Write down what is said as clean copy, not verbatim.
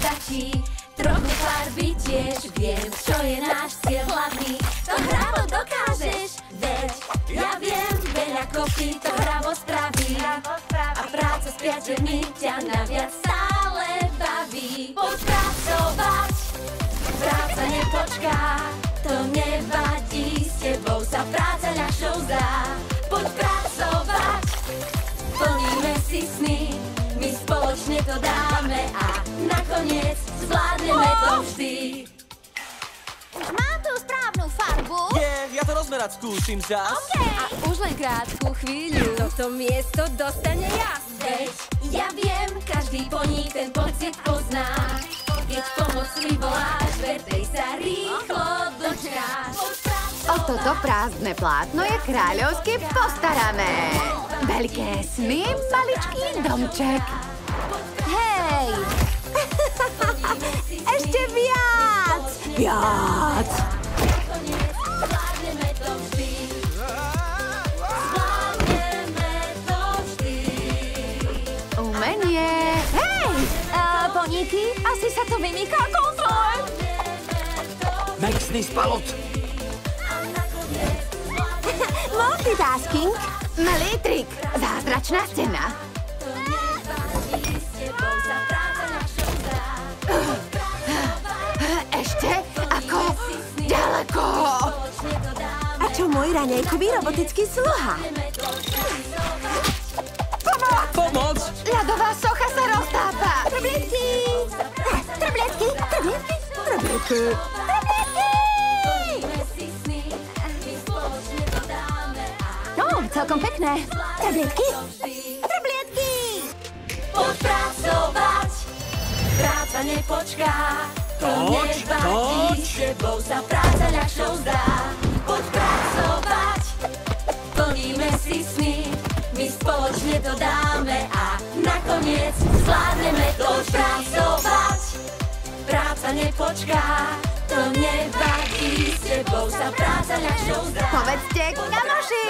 stačí. Trochu farby tiež, viem, čo je náš cieľ hlavný. To hravo dokážeš, veď ja viem, veľa kopí to hravo spraví. A práca s priateľmi ťa naviac stále baví. Poď pracovať, práca nepočká, to nevadí, s tebou sa práca ľahšou zdá. Poď pracovať, plníme si sny, my spoločne to dáme a nakoniec zvládneme to vždy. Už mám tú správnu farbu. Ja to rozmerať skúsim zas. A už len krátku chvíľu toto miesto dostane jas. Veď ja viem, každý poník ten pocit pozná. Keď pomocný voláš, ver tej sa rýchlo dočkáš. O toto prázdne plátno je kráľovsky postarané. Veľké sny, maličký domček. Hej! Ešte viac! Viac! Zvládneme to vždy. Zvládneme to vždy. Umenie! Hej! Poníky, asi sa to vymýka kontrole. Mexný spalot. Multitasking. Malý trik! Zázračná scéna! Ešte? Ako? Ďaleko! A čo môj raňajkový robotický sluha? Pomoc! Ľadová socha sa roztápa! Trblietky! Trblietky! Trblietky! Trblietky! No, celkom pekné. Trblietky! Trblietky! Poď pracovať, práca nepočká, to nevadí, s tebou sa práca ľahšou zdá. Poď pracovať, plníme si sny, my spoločne to dáme a nakoniec zvládneme to. Poď pracovať, práca nepočká, to nevadí, s tebou sa práca ľahšou zdá. Povedzte kamoši!